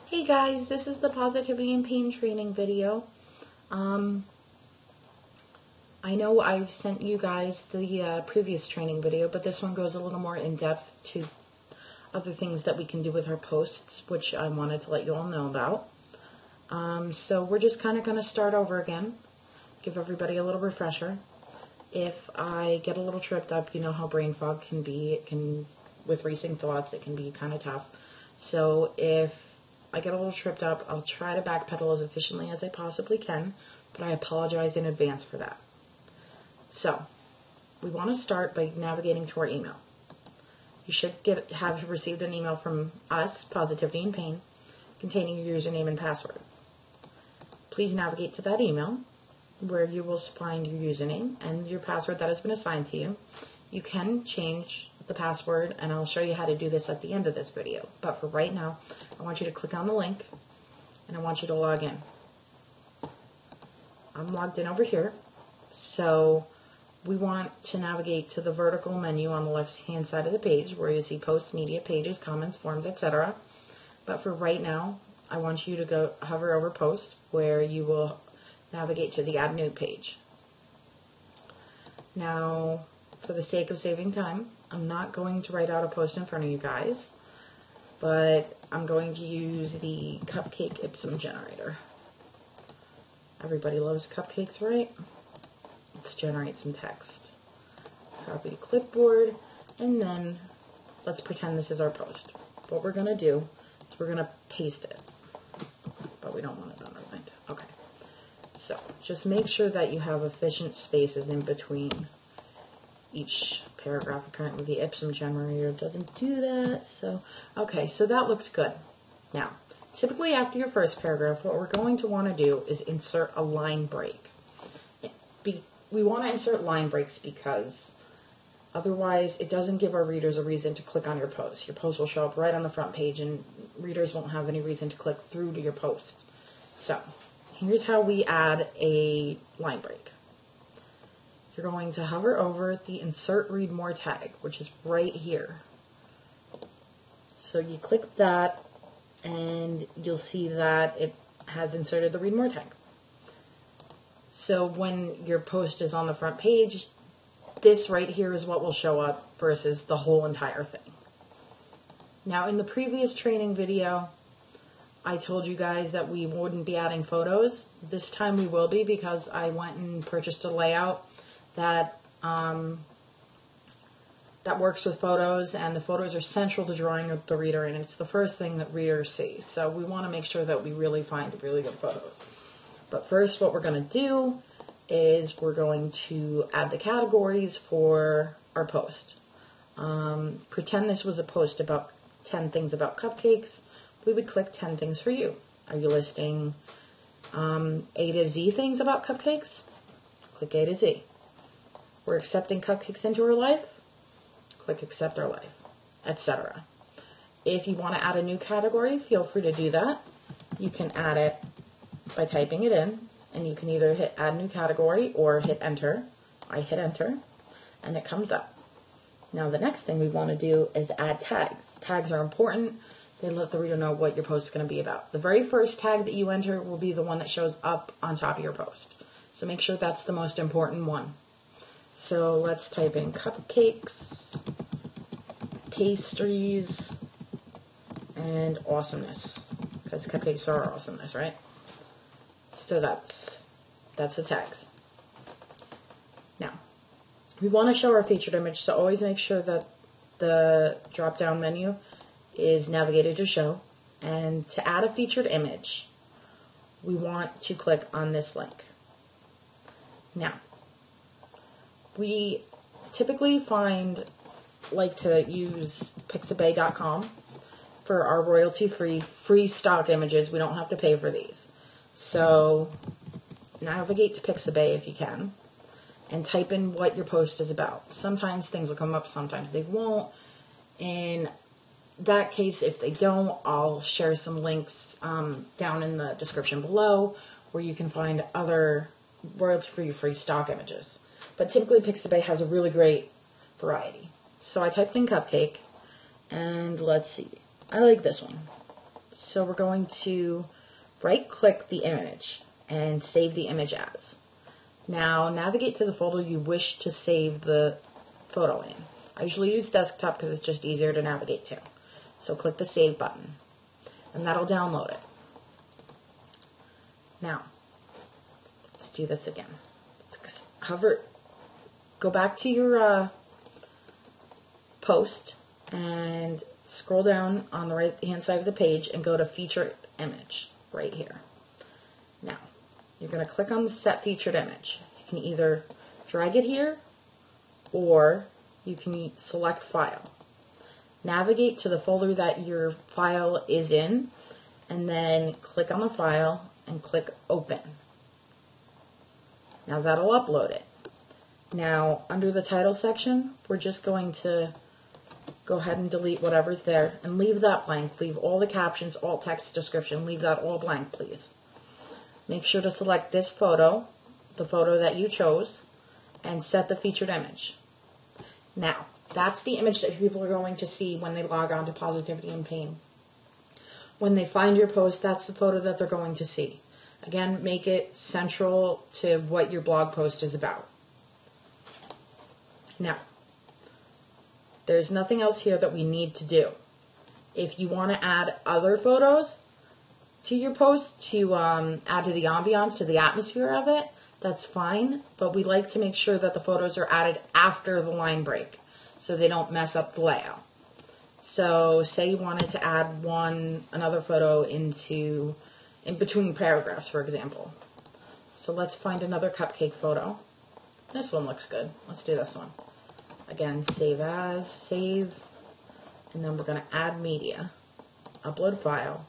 Hey guys, this is the Positivity and Pain training video. I know I've sent you guys the previous training video, but this one goes a little more in depth to other things that we can do with our posts, which I wanted to let you all know about. So we're just kind of going to start over again, give everybody a little refresher. If I get a little tripped up, you know how brain fog can be. With racing thoughts, it can be kind of tough. So if I get a little tripped up, I'll try to backpedal as efficiently as I possibly can, but I apologize in advance for that. So, we want to start by navigating to our email. You should have received an email from us, Positivity and Pain, containing your username and password. Please navigate to that email, where you will find your username and your password that has been assigned to you. You can change the password, and I'll show you how to do this at the end of this video. But for right now, I want you to click on the link, and I want you to log in. I'm logged in over here, so we want to navigate to the vertical menu on the left-hand side of the page, where you see posts, media, pages, comments, forms, etc. But for right now, I want you to hover over posts, where you will navigate to the Add New page. Now, for the sake of saving time, I'm not going to write out a post in front of you guys, but I'm going to use the Cupcake Ipsum generator. Everybody loves cupcakes, right? Let's generate some text. Copy to clipboard, and then let's pretend this is our post. What we're going to do is we're going to paste it, but we don't want it underlined. Okay. So just make sure that you have efficient spaces in between each paragraph. Apparently the Ipsum generator doesn't do that. So, okay, so that looks good. Now, typically after your first paragraph, what we're going to want to do is insert a line break. We want to insert line breaks because otherwise it doesn't give our readers a reason to click on your post. Your post will show up right on the front page and readers won't have any reason to click through to your post. So, here's how we add a line break. You're going to hover over the Insert Read More tag, which is right here. So you click that, and you'll see that it has inserted the Read More tag. So when your post is on the front page, this right here is what will show up versus the whole entire thing. Now, in the previous training video, I told you guys that we wouldn't be adding photos. This time we will be, because I went and purchased a layout that works with photos, and the photos are central to drawing the reader in. It's the first thing that readers see, so we want to make sure that we really find really good photos. But first, what we're going to do is we're going to add the categories for our post. Pretend this was a post about 10 things about cupcakes. We would click 10 things for you. Are you listing A to Z things about cupcakes? Click A to Z. We're accepting cupcakes into our life? Click Accept Our Life, etc. If you want to add a new category, feel free to do that. You can add it by typing it in, and you can either hit Add New Category or hit Enter. I hit Enter, and it comes up. Now the next thing we want to do is add tags. Tags are important. They let the reader know what your post is going to be about. The very first tag that you enter will be the one that shows up on top of your post. So make sure that's the most important one. So let's type in cupcakes, pastries, and awesomeness, because cupcakes are awesomeness, right? So that's the tags. Now, we want to show our featured image, so always make sure that the drop-down menu is navigated to show. And to add a featured image, we want to click on this link. Now, we typically like to use Pixabay.com for our royalty-free, free stock images. We don't have to pay for these. So navigate to Pixabay if you can, and type in what your post is about. Sometimes things will come up, sometimes they won't. In that case, if they don't, I'll share some links down in the description below where you can find other royalty-free, free stock images. But typically Pixabay has a really great variety. So I typed in cupcake, and let's see. I like this one. So we're going to right-click the image and save the image as. Now navigate to the folder you wish to save the photo in. I usually use desktop because it's just easier to navigate to. So click the save button and that'll download it. Now, let's do this again. Let's hover, go back to your post and scroll down on the right hand side of the page and go to featured image right here. Now, you're going to click on the set featured image. You can either drag it here or you can select file. Navigate to the folder that your file is in and then click on the file and click open. Now that'll upload it. Now under the title section, we're just going to go ahead and delete whatever's there and leave that blank. Leave all the captions, alt text description, leave that all blank, please. Make sure to select this photo, the photo that you chose, and set the featured image. Now, that's the image that people are going to see when they log on to Positivity in Pain. When they find your post, that's the photo that they're going to see. Again, make it central to what your blog post is about. Now, there's nothing else here that we need to do. If you want to add other photos to your post to add to the ambiance, to the atmosphere of it, that's fine, but we like to make sure that the photos are added after the line break so they don't mess up the layout. So say you wanted to add another photo in between paragraphs, for example. So let's find another cupcake photo. This one looks good. Let's do this one. Again, save as, save, and then we're going to add media, upload file.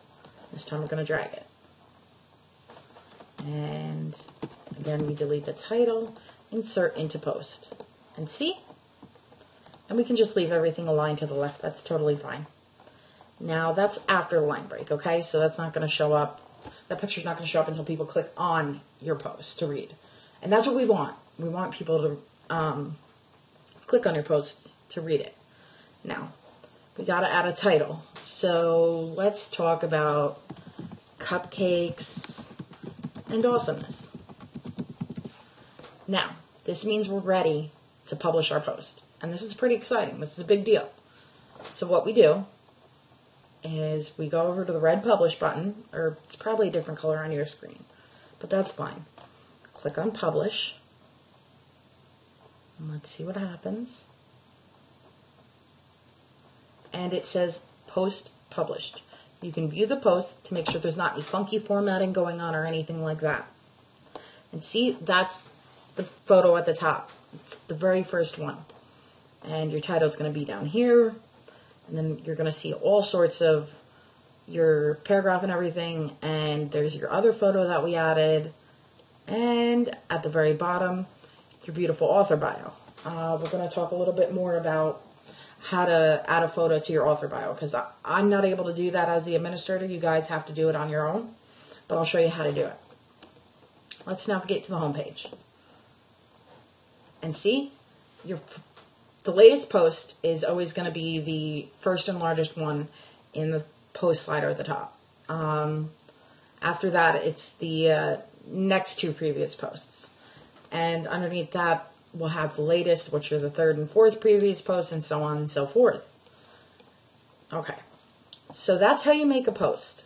This time we're going to drag it. And again, we delete the title, insert into post. And see? And we can just leave everything aligned to the left. That's totally fine. Now, that's after the line break, okay? So that's not going to show up. That picture's not going to show up until people click on your post to read. And that's what we want. We want people to click on your post to read it. Now, we got to add a title. So let's talk about cupcakes and awesomeness. Now, this means we're ready to publish our post. And this is pretty exciting. This is a big deal. So what we do is we go over to the red publish button, or it's probably a different color on your screen, but that's fine. Click on publish. And let's see what happens. And it says post published. You can view the post to make sure there's not any funky formatting going on or anything like that. And see, that's the photo at the top. It's the very first one. And your title is going to be down here. And then you're going to see all sorts of your paragraph and everything. And there's your other photo that we added. And at the very bottom, your beautiful author bio. We're going to talk a little bit more about how to add a photo to your author bio, because I'm not able to do that as the administrator. You guys have to do it on your own, but I'll show you how to do it. Let's navigate to the home page. And see, the latest post is always going to be the first and largest one in the post slider at the top. After that, it's the next two previous posts. And underneath that, we'll have the latest, which are the third and fourth previous posts, and so on and so forth. Okay, so that's how you make a post.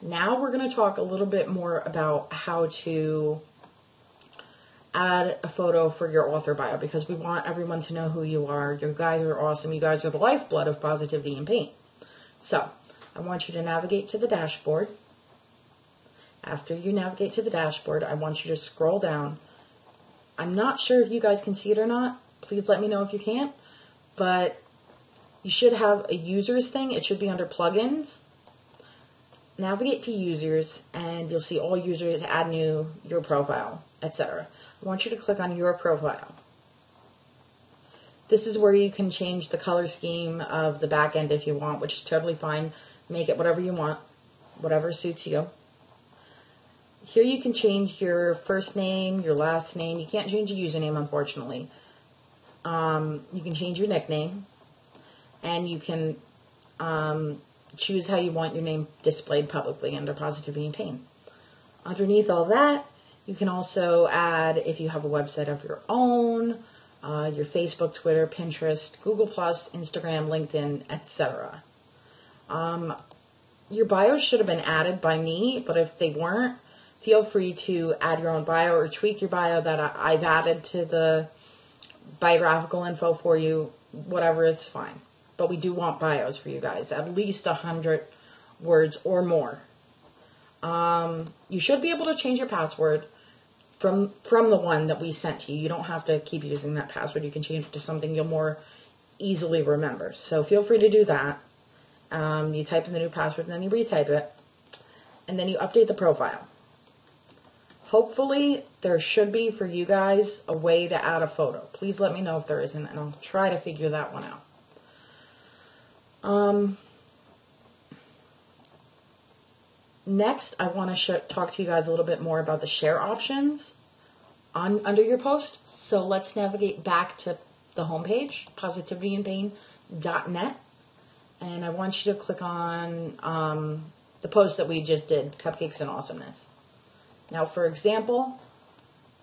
Now we're going to talk a little bit more about how to add a photo for your author bio, because we want everyone to know who you are. You guys are awesome. You guys are the lifeblood of Positivity in Pain. So I want you to navigate to the dashboard. After you navigate to the dashboard, I want you to scroll down. I'm not sure if you guys can see it or not. Please let me know if you can't. But you should have a users thing. It should be under plugins. Navigate to users, and you'll see all users, add new, your profile, etc. I want you to click on your profile. This is where you can change the color scheme of the back end if you want, which is totally fine. Make it whatever you want, whatever suits you. Here you can change your first name, your last name. You can't change your username, unfortunately. You can change your nickname, and you can choose how you want your name displayed publicly under Positivity in Pain. Underneath all that, you can also add, if you have a website of your own, your Facebook, Twitter, Pinterest, Google+, Instagram, LinkedIn, etc. Your bios should have been added by me, but if they weren't, feel free to add your own bio or tweak your bio that I've added to the biographical info for you. Whatever, it's fine. But we do want bios for you guys, at least 100 words or more. You should be able to change your password from the one that we sent to you. You don't have to keep using that password. You can change it to something you'll more easily remember. So feel free to do that. You type in the new password and then you retype it. And then you update the profile. Hopefully there should be for you guys a way to add a photo. Please let me know if there isn't, and I'll try to figure that one out. Next, I want to talk to you guys a little bit more about the share options under your post. So let's navigate back to the homepage, positivityinpain.net, and I want you to click on the post that we just did, Cupcakes and Awesomeness. Now, for example,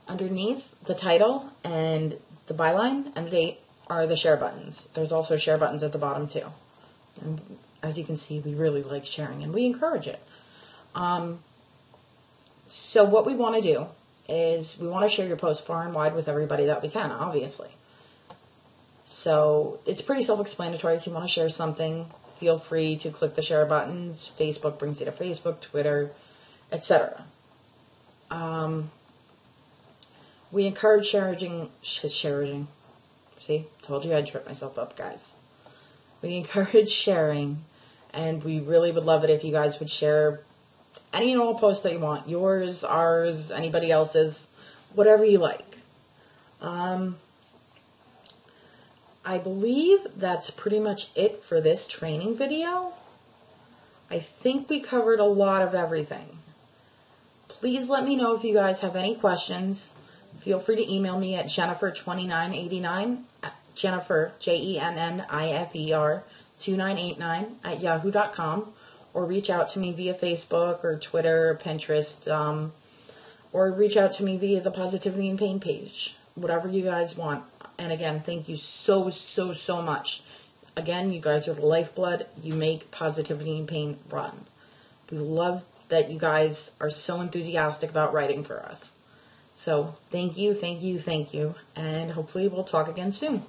underneath the title and the byline and the date are the share buttons. There's also share buttons at the bottom too. And as you can see, we really like sharing and we encourage it. So what we want to do is we want to share your post far and wide with everybody that we can, obviously. So it's pretty self-explanatory. If you want to share something, feel free to click the share buttons. Facebook brings you to Facebook, Twitter, etc. We encourage sharing. See, told you I'd trip myself up, guys. We encourage sharing, and we really would love it if you guys would share any and all posts that you want. Yours, ours, anybody else's, whatever you like. I believe that's pretty much it for this training video. I think we covered a lot of everything. Please let me know if you guys have any questions. Feel free to email me at Jennifer2989, Jennifer, Jennifer, 2989 at yahoo.com, or reach out to me via Facebook or Twitter or Pinterest, or reach out to me via the Positivity in Pain page, whatever you guys want. And again, thank you so much. Again, you guys are the lifeblood. You make Positivity in Pain run. We love that you guys are so enthusiastic about writing for us. So thank you, and hopefully we'll talk again soon.